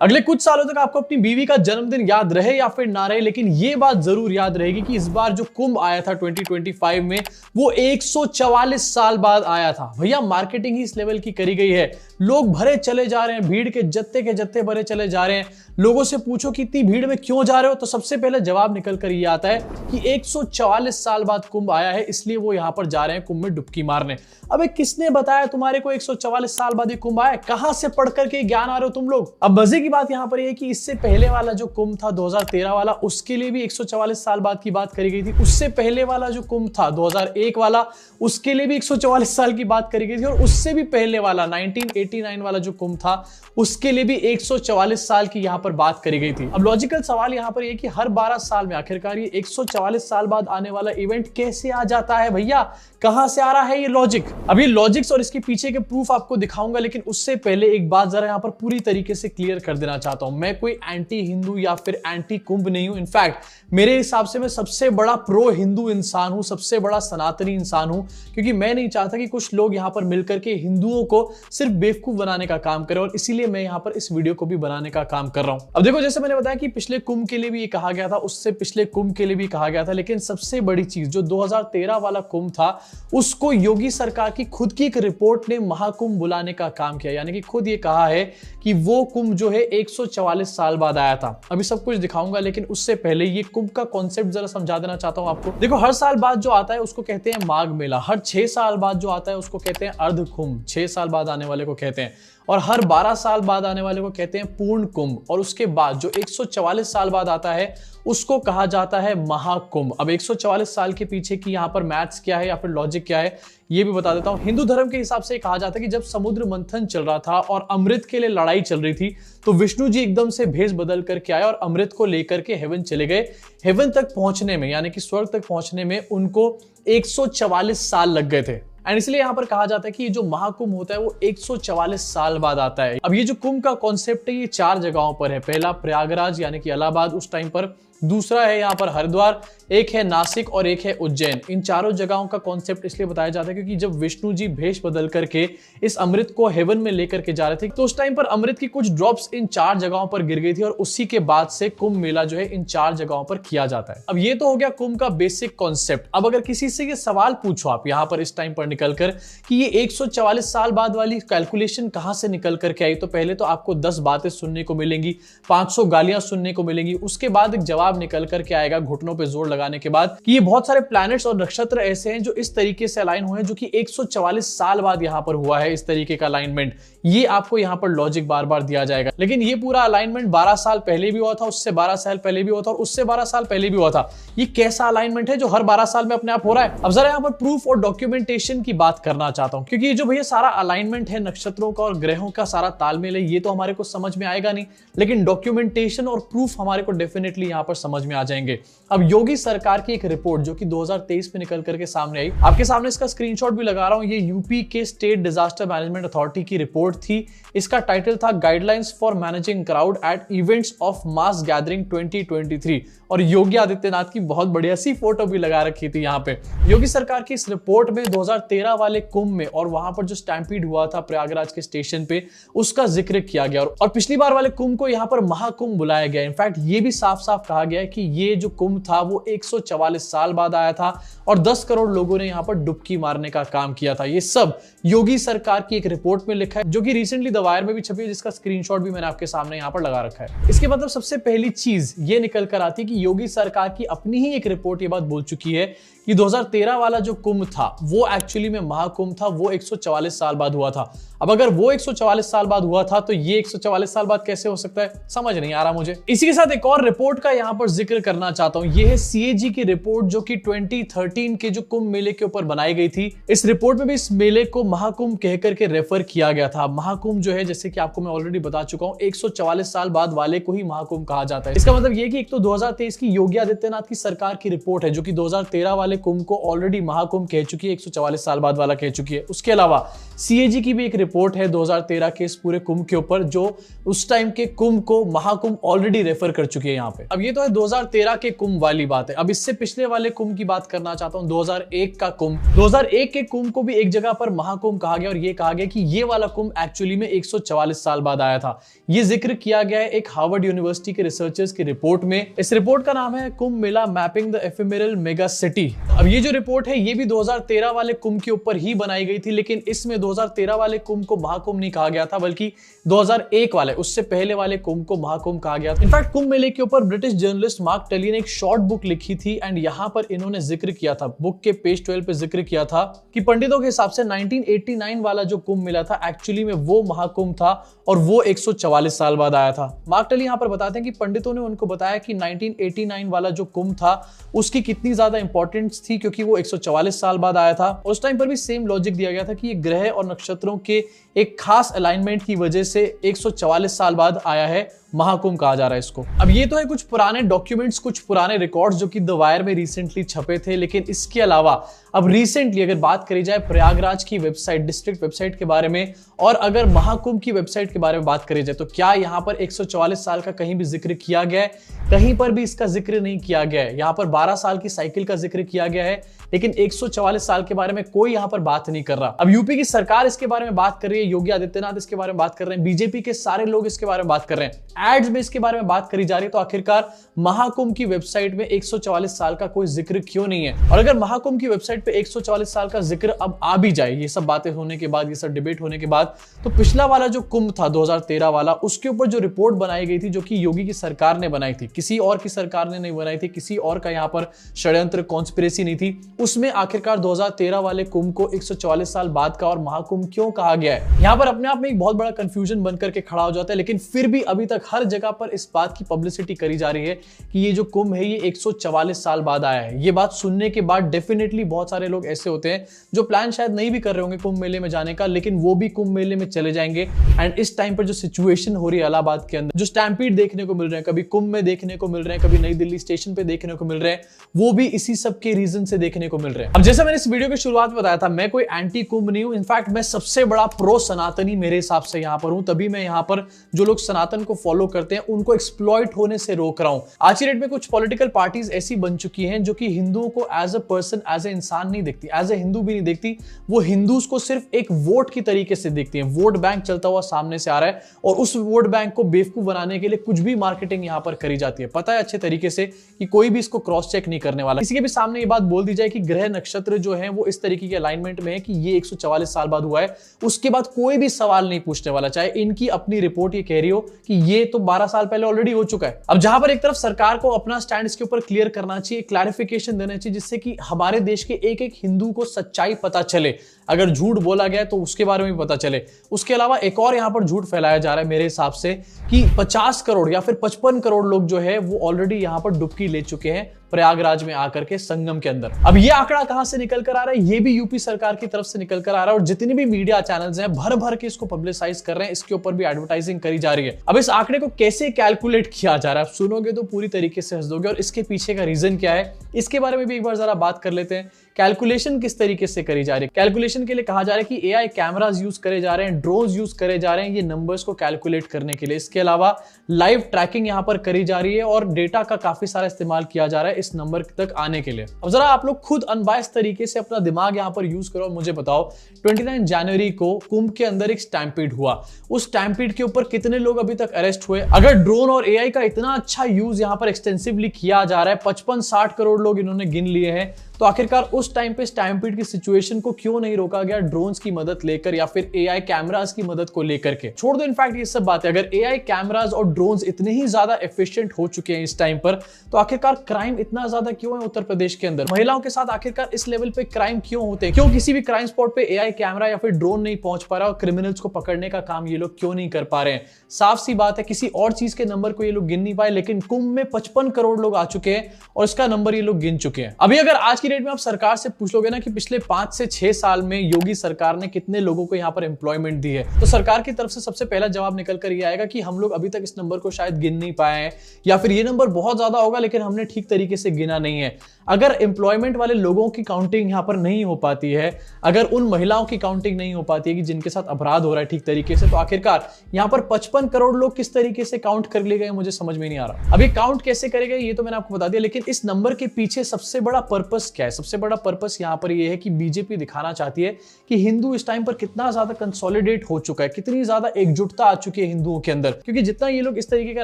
अगले कुछ सालों तक आपको अपनी बीवी का जन्मदिन याद रहे या फिर ना रहे, लेकिन ये बात जरूर याद रहेगी कि इस बार जो कुंभ आया था 2025 में, वो 144 साल बाद आया था। भैया मार्केटिंग ही इस लेवल की करी गई है, लोग भरे चले जा रहे हैं, भीड़ के जत्ते भरे चले जा रहे हैं। लोगों से पूछो कि इतनी भीड़ में क्यों जा रहे हो, तो सबसे पहले जवाब निकल कर ये आता है कि 144 साल बाद कुंभ आया है, इसलिए वो यहां पर जा रहे हैं कुंभ में डुबकी मारने। अबे किसने बताया तुम्हारे को 144 साल बाद ये कुंभ आया? कहां से पढ़ करके ज्ञान आ रहे हो तुम लोग? अब मजे की बात यहां पर यह है कि इससे पहले वाला जो कुंभ था 2013 वाला, उसके लिए भी 144 साल बाद की बात करी गई थी। उससे पहले वाला जो कुंभ था 2001 वाला, उसके लिए भी 144 साल की बात करी गई थी। और उससे भी पहले वाला 1989 वाला जो कुंभ था, उसके लिए भी 144 साल की यहां पर बात करी गई थी। अब लॉजिकल सवाल यहां पर यह कि हर 12 साल में आखिरकार ये 144 साल बाद आने वाला इवेंट कैसे आ जाता है? भैया कहां से आ रहा है ये लॉजिक? अभी लॉजिक्स और इसके पीछे के प्रूफ आपको दिखाऊंगा, लेकिन उससे पहले एक बात जरा यहां पर पूरी तरीके से क्लियर कर देना चाहता हूं। मैं कोई एंटी हिंदू या फिर एंटी कुंभ नहीं हूं। इनफैक्ट मेरे हिसाब से मैं सबसे बड़ा प्रो हिंदू इंसान हूं, सबसे बड़ा सनातनी इंसान हूं, क्योंकि मैं नहीं चाहता कि कुछ लोग यहां पर मिलकर के हिंदुओं को सिर्फ बेवकूफ बनाने का काम करें, और इसीलिए मैं यहां पर इस वीडियो को भी बनाने का काम कर रहा हूं। अब देखो, जैसे मैंने बताया कि पिछले कुंभ के लिए भी ये कहा गया था, उससे पिछले कुंभ के लिए भी कहा गया था, लेकिन सबसे बड़ी चीज जो 2013 वाला कुंभ था, उसको योगी सरकार की खुद की एक रिपोर्ट ने महाकुंभ बुलाने का काम किया। यानी कि खुद ये कहा है कि वो कुंभ जो है 144 साल बाद आया था। अभी सब कुछ दिखाऊंगा, लेकिन उससे पहले ये कुंभ का कॉन्सेप्ट जरा समझा देना चाहता हूं आपको। देखो, हर साल बाद जो आता है उसको कहते हैं माघ मेला, हर 6 साल बाद जो आता है उसको कहते हैं अर्ध कुंभ, 6 साल बाद आने वाले को कहते हैं, और हर 12 साल बाद आने वाले को कहते हैं पूर्ण कुंभ, और उसके बाद जो 144 साल बाद आता है उसको कहा जाता है महाकुंभ। अब 144 साल के पीछे की यहां पर मैथ्स क्या है या फिर लॉजिक क्या है, ये भी बता देता हूं। हिंदू धर्म के हिसाब से कहा जाता है कि जब समुद्र मंथन चल रहा था और अमृत के लिए लड़ाई चल रही थी, तो विष्णु जी एकदम से भेष बदल करके आए और अमृत को लेकर के हेवन चले गए। हेवन तक पहुंचने में, यानी कि स्वर्ग तक पहुंचने में उनको 144 साल लग गए थे। एंड इसलिए यहां पर कहा जाता है कि ये जो महाकुंभ होता है वो 144 साल बाद आता है। अब ये जो कुंभ का कॉन्सेप्ट है ये 4 जगहों पर है। पहला प्रयागराज यानी कि इलाहाबाद उस टाइम पर, दूसरा है यहाँ पर हरिद्वार, एक है नासिक और एक है उज्जैन। इन चारों जगहों का कॉन्सेप्ट इसलिए बताया जाता है क्योंकि जब विष्णु जी भेष बदल करके इस अमृत को हेवन में लेकर के जा रहे थे, तो उस टाइम पर अमृत की कुछ ड्रॉप्स इन 4 जगहों पर गिर गई थी, और उसी के बाद से कुंभ मेला जो है इन 4 जगहों पर किया जाता है। अब ये तो हो गया कुंभ का बेसिक कॉन्सेप्ट। अब अगर किसी से ये सवाल पूछो आप यहाँ पर इस टाइम पर निकलकर कि ये 144 साल बाद वाली कैलकुलेशन कहां से निकल करके आई, तो पहले तो आपको 10 बातें सुनने को मिलेंगी, 500 गालियां सुनने को मिलेंगी। उसके बाद एक जवाब निकल करके आएगा घुटनों पे जोर लगाने के बाद कि ये बहुत सारे प्लैनेट्स और नक्षत्र ऐसे हैं जो इस तरीके से अलाइन हुए हैं, जो कि 144 साल बाद यहां पर हुआ है इस तरीके का अलाइनमेंट। ये आपको यहां पर लॉजिक बार बार दिया जाएगा, लेकिन ये पूरा अलाइनमेंट 12 साल पहले भी हुआ था, उससे 12 साल पहले भी हुआ था, और उससे 12 साल पहले भी हुआ था। ये कैसा अलाइनमेंट है जो हर 12 साल में अपने आप हो रहा है? अब जरा यहां पर प्रूफ और डॉक्यूमेंटेशन की बात करना चाहता हूं, क्योंकि ये जो भैया सारा अलाइनमेंट है, नक्षत्रों का और ग्रहों का सारा तालमेल है, ये तो हमारे को समझ में आएगा नहीं, लेकिन डॉक्यूमेंटेशन और प्रूफ हमारे को डेफिनेटली यहां पर समझ में आ जाएंगे। अब योगी सरकार की एक रिपोर्ट जो कि 2023 में निकल करके सामने आई, आपके सामने इसका स्क्रीनशॉट भी लगा रहा हूं। ये यूपी के स्टेट डिजास्टर मैनेजमेंट अथॉरिटी की रिपोर्ट थी। इसका टाइटल था guidelines for managing crowd at events of mass gathering 2023, और योगी आदित्यनाथ की बहुत बढ़िया सी फोटो भी लगा रखी थी यहाँ पे। योगी सरकार की इस रिपोर्ट में 2013 वाले कुंभ में और वहां पर जो स्टैम्पीड हुआ था प्रयागराज के स्टेशन पे, उसका जिक्र किया गया, और पिछली बार वाले कुंभ को यहाँ पर महाकुंभ बुलाया गया। इनफैक्ट ये भी साफ साफ कहा गया है कि ये जो कुंभ था वो 144 साल बाद आया था, और 10 करोड़ लोगों ने यहाँ पर डुबकी मारने का काम किया था। ये सब योगी सरकार की एक रिपोर्ट में लिखा है, जो कि रिसेंटली द वायर में भी छपी है, जिसका स्क्रीनशॉट भी मैंने आपके सामने यहाँ पर लगा रखा है। इसके मतलब सबसे पहली चीज ये निकल कर आती है कि योगी सरकार की अपनी ही एक रिपोर्ट ये बात बोल चुकी है कि 2013 वाला जो कुंभ था वो एक्चुअली में महाकुंभ था, वो 144 साल बाद हुआ था। अब अगर वो 144 साल बाद हुआ था तो ये 144 साल बाद कैसे हो सकता है, समझ नहीं आ रहा मुझे। इसी के साथ एक और रिपोर्ट का यहां पर जिक्र करना चाहता हूं। ये है सीएजी की रिपोर्ट, जो कि 2013 के जो कुंभ मेले के ऊपर बनाई गई थी। इस रिपोर्ट में भी इस मेले को महाकुंभ कहकर के रेफर किया गया था। महाकुंभ जो है, जैसे कि आपको मैं ऑलरेडी बता चुका हूं, 144 साल बाद वाले को ही महाकुंभ कहा जाता है। इसका मतलब ये कि एक तो 2023 की योगी आदित्यनाथ की सरकार की रिपोर्ट है, जो कि 2013 वाले वाले कुंभ को ऑलरेडी महाकुंभ कह चुकी है, 144 साल बाद वाला कह चुकी है। उसके अलावा सीएजी की भी एक रिपोर्ट है 2013 के इस पूरे कुंभ के ऊपर, जो उस टाइम के कुंभ को महाकुंभ ऑलरेडी रेफर कर चुकी है यहाँ पे। अब ये तो है 2013 के कुंभ वाली बात है। अब इससे पिछले वाले कुंभ की बात करना चाहता हूँ, 2001 का कुंभ। 2001 के कुंभ को भी एक जगह पर महाकुंभ कहा गया और ये कहा गया कि ये वाला कुंभ एक्चुअली में 144 साल बाद आया था। ये जिक्र किया गया है एक हार्वर्ड यूनिवर्सिटी के रिसर्चर्स की रिपोर्ट में। इस रिपोर्ट का नाम है Kumbh Mela mapping the एफेमेरल mega city. अब ये जो रिपोर्ट है ये भी 2013 वाले कुंभ के ऊपर ही बनाई गई थी, लेकिन इसमें 2013 वाले कुंभ को महाकुंभ नहीं कहा गया था, बल्कि 2001 वाले, उससे पहले वाले कुंभ को महाकुंभ कहा गया था। इनफैक्ट कुंभ मेले के ऊपर ब्रिटिश जर्नलिस्ट मार्क टली ने एक शॉर्ट बुक लिखी थी एंड यहां पर इन्होंने जिक्र किया था, बुक के पेज 12 पे जिक्र किया था कि पंडितों के हिसाब से 1989 वाला जो कुंभ मेला था एक्चुअली में वो महाकुंभ था और वो 144 साल बाद आया था। मार्क टली यहां पर बताते हैं कि पंडितों ने उनको बताया कि 1989 वाला जो कुंभ था उसकी कितनी ज्यादा इंपॉर्टेंस थी, क्योंकि वो 144 साल बाद आया था। उस टाइम पर भी सेम लॉजिक दिया गया था कि ये ग्रह और नक्षत्रों के एक खास अलाइनमेंट की वजह से 144 साल बाद आया है, महाकुंभ कहा जा रहा है इसको। अब ये तो है कुछ पुराने डॉक्यूमेंट्स, कुछ पुराने रिकॉर्ड्स जो कि द वायर में रिसेंटली छपे थे, लेकिन इसके अलावा अब रिसेंटली अगर बात करी जाए प्रयागराज की वेबसाइट, डिस्ट्रिक्ट वेबसाइट के बारे में, और अगर महाकुंभ की वेबसाइट के बारे में बात करी जाए, तो क्या यहाँ पर 144 साल का कहीं भी जिक्र किया गया है? कहीं पर भी इसका जिक्र नहीं किया गया है। यहाँ पर 12 साल की साइकिल का जिक्र किया गया है, लेकिन 144 साल के बारे में कोई यहाँ पर बात नहीं कर रहा। अब यूपी की सरकार इसके बारे में बात कर रही है, योगी आदित्यनाथ इसके बारे में बात कर रहे हैं, बीजेपी के सारे लोग इसके बारे में बात कर रहे हैं, एड्स में इसके बारे में बात करी जा रही है। तो आखिरकार महाकुंभ की वेबसाइट में 144 साल का कोई जिक्र क्यों नहीं है? और अगर महाकुंभ की वेबसाइट पे 144 साल का जिक्र अब आ भी जाए, ये सब बातें होने के बाद, ये सब डिबेट होने के बाद, तो पिछला वाला जो कुंभ था 2013 वाला, उसके ऊपर जो रिपोर्ट बनाई गई थी, जो कि योगी की सरकार ने बनाई थी, किसी और की सरकार ने नहीं बनाई थी, किसी और का यहाँ पर षड्यंत्र कॉन्स्पिरेसी नहीं थी, उसमें आखिरकार 2013 वाले कुंभ को 144 साल बाद का और महाकुंभ क्यों कहा गया है? यहाँ पर अपने आप में एक बहुत बड़ा कंफ्यूजन बनकर के खड़ा हो जाता है। लेकिन फिर भी अभी तक हर जगह पर इस बात की पब्लिसिटी करी जा रही है कि ये जो कुंभ है ये 144 साल बाद आया है। ये बात सुनने के बाद डेफिनेटली बहुत सारे लोग ऐसे होते हैं जो प्लान शायद नहीं भी कर रहे होंगे कुंभ मेले में जाने का, लेकिन वो भी कुंभ मेले में चले जाएंगे। एंड इस टाइम पर जो सिचुएशन हो रही है इलाहाबाद के अंदर, जो स्टैम्पीड देखने को मिल रहे हैं, कभी कुंभ में देखने को मिल रहे हैं, कभी नई दिल्ली स्टेशन पे देखने को मिल रहे हैं, वो भी इसी सब के रीजन से देखने को मिल रहे हैं। अब जैसे मैंने इस वीडियो की शुरुआत में बताया था, मैं कोई एंटी कुंभ नहीं हूं, इनफैक्ट मैं सबसे बड़ा प्रो सनातनी मेरे हिसाब से यहां पर हूं। तभी मैं यहां पर जो लोग सनातन को फॉलो करते हैं उनको एक्सप्लॉइट होने से रोक रहा हूं। आज की डेट में कुछ पॉलिटिकल पार्टीज ऐसी बन चुकी हैं जो कि हिंदुओं को as a person, as a इंसान नहीं देखती, एज ए हिंदू भी नहीं देखती, वो हिंदूज को सिर्फ एक वोट की तरीके से देखती हैं। वोट बैंक चलता हुआ सामने से आ रहा है और उस वोट बैंक को बेवकूफ बनाने के लिए कुछ भी मार्केटिंग यहां पर करी जाती है। पता है अच्छे तरीके से कि कोई भी इसको क्रॉस चेक नहीं करने वाला। किसी के भी सामने ये बात बोल दी जाए कि ग्रह नक्षत्र जो है वो इस तरीके के अलाइनमेंट में है कि ये 144 साल बाद हुआ है, उसके बाद कोई भी सवाल नहीं पूछने वाला, चाहे इनकी अपनी रिपोर्ट ये कह रही हो कि ये तो 12 साल पहले ऑलरेडी हो चुका है। अब जहां पर एक तरफ सरकार को अपना स्टैंड इसके ऊपर क्लियर करना चाहिए, क्लैरिफिकेशन देना चाहिए, जिससे कि हमारे देश के एक एक हिंदू को सच्चाई पता चले। अगर झूठ बोला गया तो उसके बारे में भी पता चले। उसके अलावा एक और यहां पर झूठ फैलाया जा रहा है मेरे हिसाब से कि 50 करोड़ या फिर 55 करोड़ लोग जो है वो ऑलरेडी यहां पर डुबकी ले चुके हैं प्रयागराज में आकर के संगम के अंदर। अब ये आंकड़ा कहां से निकल कर आ रहा है? ये भी यूपी सरकार की तरफ से निकल कर आ रहा है और जितने भी मीडिया चैनल्स हैं भर भर के इसको पब्लिसाइज कर रहे हैं, इसके ऊपर भी एडवर्टाइजिंग करी जा रही है। अब इस आंकड़े को कैसे कैलकुलेट किया जा रहा है, आप सुनोगे तो पूरी तरीके से हंस दोगे, और इसके पीछे का रीजन क्या है इसके बारे में भी एक बार जरा बात कर लेते हैं। कैलकुलेशन किस तरीके से करी जा रही है? कैलकुलेशन के लिए कहा जा रहा है कि एआई कैमरास यूज करे जा रहे हैं, ड्रोन्स यूज करे जा रहे हैं ये नंबर्स को कैलकुलेट करने के लिए। इसके अलावा लाइव ट्रैकिंग यहां पर करी जा रही है और डेटा का काफी सारा इस्तेमाल किया जा रहा है इस नंबर तक आने के लिए। अब जरा आप लोग खुद अनबायस्ड तरीके से अपना दिमाग यहां पर यूज करो और मुझे बताओ 29 जनवरी को कुंभ के अंदर एक स्टैम्पीड हुआ, उस स्टैम्पीड के ऊपर कितने लोग अभी तक अरेस्ट हुए? अगर ड्रोन और एआई का इतना अच्छा यूज यहां पर एक्सटेंसिवली किया जा रहा है, 55-60 करोड़ लोग इन्होंने गिन लिए हैं, तो आखिरकार उस टाइम पे स्टैम्पीड की सिचुएशन को क्यों नहीं रोका गया ड्रोन्स की मदद लेकर या फिर एआई कैमरास की मदद को लेकर के? छोड़ दो इनफैक्ट ये सब बातें, अगर एआई कैमरास और ड्रोन्स इतने ही ज्यादा एफिशिएंट हो चुके हैं इस टाइम पर, तो आखिरकार क्राइम इतना ज्यादा क्यों है उत्तर प्रदेश के अंदर? महिलाओं के साथ आखिरकार इस लेवल पे क्राइम क्यों होते हैं? क्यों किसी भी क्राइम स्पॉट पे एआई कैमरा या फिर ड्रोन नहीं पहुंच पा रहा और क्रिमिनल्स को पकड़ने का काम ये लोग क्यों नहीं कर पा रहे हैं? साफ सी बात है किसी और चीज के नंबर को ये लोग गिन नहीं पाए, लेकिन कुंभ में 55 करोड़ लोग आ चुके हैं और इसका नंबर ये लोग गिन चुके हैं। अभी अगर आज की डेट में आप सरकार सरकार से पूछ लोगे ना कि पिछले 5 से 6 साल में योगी सरकार ने कितने लोगों को यहाँ पर एम्प्लॉयमेंट दी है, तो सरकार की तरफ से सबसे पहला जवाब निकल कर ये आएगा कि हम लोग अभी तक इस नंबर को शायद गिन नहीं पाए हैं, या फिर ये नंबर बहुत ज्यादा होगा लेकिन हमने ठीक तरीके से गिना नहीं है। अगर एम्प्लॉयमेंट वाले लोगों की काउंटिंग यहाँ पर नहीं हो पाती है, अगर उन महिलाओं की काउंटिंग नहीं हो पाती है कि जिनके साथ अपराध हो रहा है ठीक तरीके से, तो आखिरकार यहाँ पर 55 करोड़ लोग किस तरीके से काउंट कर लिए गए मुझे समझ में नहीं आ रहा। अब ये काउंट कैसे करेगा ये तो मैंने आपको बता दिया, लेकिन इस नंबर के पीछे सबसे बड़ा पर्पस क्या है? सबसे बड़ा पर्पस यहाँ पर ये है कि बीजेपी दिखाना चाहती है कि हिंदू इस टाइम पर कितना ज्यादा कंसोलिडेट हो चुका है, कितनी ज्यादा एकजुटता आ चुकी है हिंदुओं के अंदर। क्योंकि जितना ये लोग इस तरीके का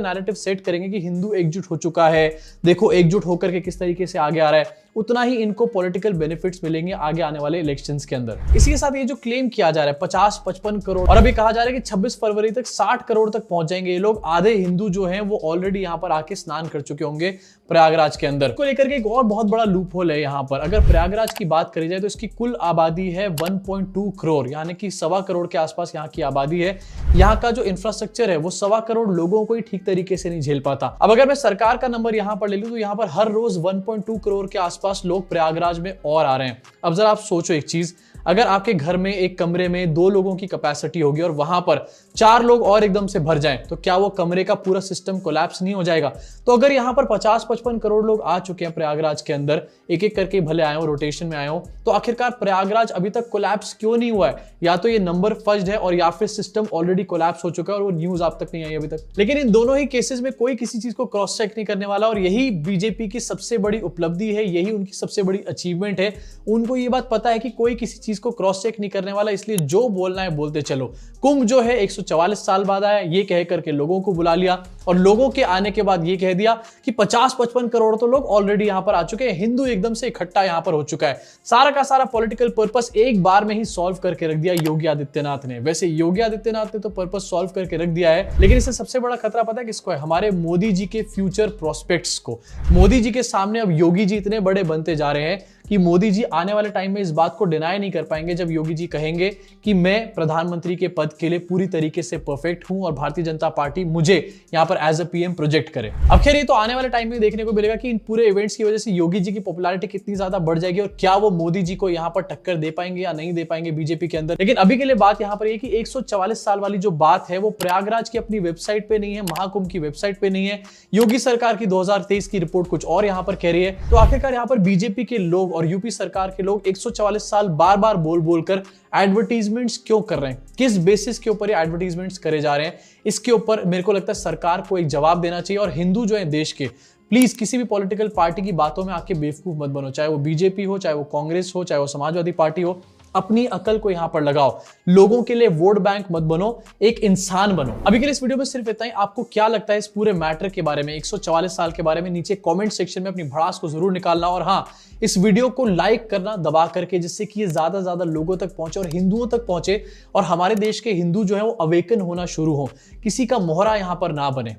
नैरेटिव सेट करेंगे कि हिंदू एकजुट हो चुका है, देखो एकजुट होकर के किस तरीके से आगे आ रहा है, उतना ही इनको पॉलिटिकल बेनिफिट्स मिलेंगे आगे आने वाले इलेक्शंस के अंदर। इसी के साथ ये जो क्लेम किया जा रहा है 50-55 करोड़, और अभी कहा जा रहा है कि 26 फरवरी तक 60 करोड़ तक पहुंच जाएंगे ये लोग। आधे हिंदू जो हैं वो ऑलरेडी यहाँ पर आके स्नान कर चुके होंगे प्रयागराज के अंदर। को लेकर के एक और बहुत बड़ा लूप होल है यहाँ पर। अगर प्रयागराज की बात करी जाए तो इसकी कुल आबादी है 1.2 करोड़, यानी कि 1.25 करोड़ के आसपास यहाँ की आबादी है। यहाँ का जो इंफ्रास्ट्रक्चर है वो 1.25 करोड़ लोगों को ही ठीक तरीके से नहीं झेल पाता। अब अगर मैं सरकार का नंबर यहाँ पर ले लूं तो यहाँ पर हर रोज 1.2 करोड़ के आसपास लोग प्रयागराज में और आ रहे हैं। अब जरा आप सोचो एक चीज, अगर आपके घर में एक कमरे में 2 लोगों की कैपेसिटी होगी और वहां पर 4 लोग और एकदम से भर जाएं, तो क्या वो कमरे का पूरा सिस्टम कोलैप्स नहीं हो जाएगा? तो अगर यहां पर 50-55 करोड़ लोग आ चुके हैं प्रयागराज के अंदर, एक एक करके भले आए हो, रोटेशन में आए हो, तो आखिरकार प्रयागराज अभी तक कोलैप्स क्यों नहीं हुआ है? या तो ये नंबर फज्ड है और या फिर सिस्टम ऑलरेडी कोलैप्स हो चुका है और वो न्यूज आप तक नहीं आई अभी तक। लेकिन इन दोनों ही केसेस में कोई किसी चीज को क्रॉस चेक नहीं करने वाला, और यही बीजेपी की सबसे बड़ी उपलब्धि है, यही उनकी सबसे बड़ी अचीवमेंट है। उनको ये बात पता है कि कोई किसी चीज को क्रॉस चेक नहीं करने वाला, इसलिए जो बोलना है बोलते चलो। कुंभ जो है 144 साल बाद आया, ये कह करके लोगों को बुला लिया, और लोगों के आने के बाद ये कह दिया कि 50-55 करोड़ तो लोग ऑलरेडी यहां पर आ चुके हैं, हिंदू एकदम से इकट्ठा यहां पर हो चुका है। सारा का सारा पॉलिटिकल पर्पस एक बार में ही सॉल्व करके रख दिया योगी आदित्यनाथ ने। वैसे योगी आदित्यनाथ ने तो पर्पस सॉल्व करके रख दिया है, लेकिन इससे सबसे बड़ा खतरा पता है किसको है? हमारे मोदी जी के फ्यूचर प्रोस्पेक्ट्स को। मोदी जी के सामने अब योगी जी इतने बड़े बनते जा रहे हैं कि मोदी जी आने वाले टाइम में इस बात को डिनाई नहीं कर पाएंगे जब योगी जी कहेंगे कि मैं प्रधानमंत्री के पद के लिए पूरी तरीके से परफेक्ट हूं और भारतीय जनता पार्टी मुझे यहां पर एज अ पीएम प्रोजेक्ट करे। अब खैर ये तो आने वाले टाइम में देखने को मिलेगा कि इन पूरे इवेंट्स की वजह से योगी जी की पॉपुलैरिटी कितनी ज्यादा बढ़ जाएगी और क्या वो मोदी जी को यहां पर टक्कर दे पाएंगे या नहीं दे पाएंगे बीजेपी के अंदर। लेकिन अभी के लिए बात यहां पर यह कि 144 साल वाली जो बात है वो प्रयागराज की अपनी वेबसाइट पे नहीं है, महाकुंभ की वेबसाइट पे नहीं है, योगी सरकार की 2023 की रिपोर्ट कुछ और यहां पर कह रही है। तो आखिरकार यहां पर बीजेपी के लोग और यूपी सरकार लोग 144 साल बार बार बोल बोलकर एडवर्टीजमेंट्स क्यों कर रहे हैं? किस बेसिस के ऊपर ये एडवर्टीजमेंट्स करे जा रहे हैं? इसके ऊपर मेरे को लगता है सरकार को एक जवाब देना चाहिए। और हिंदू जो है देश के, प्लीज किसी भी पॉलिटिकल पार्टी की बातों में आके बेवकूफ मत बनो, चाहे वो बीजेपी हो, चाहे वो कांग्रेस हो, चाहे वो समाजवादी पार्टी हो। अपनी अकल को यहां पर लगाओ, लोगों के लिए वोट बैंक मत बनो, एक इंसान बनो। अभी के लिए इस वीडियो में सिर्फ इतना ही। आपको क्या लगता है इस पूरे मैटर के बारे में, 144 साल के बारे में? नीचे कमेंट सेक्शन में अपनी भड़ास को जरूर निकालना, और हाँ, इस वीडियो को लाइक करना दबा करके, जिससे कि ये ज्यादा से ज्यादा लोगों तक पहुंचे और हिंदुओं तक पहुंचे, और हमारे देश के हिंदू जो है वो अवेकन होना शुरू हो, किसी का मोहरा यहां पर ना बने।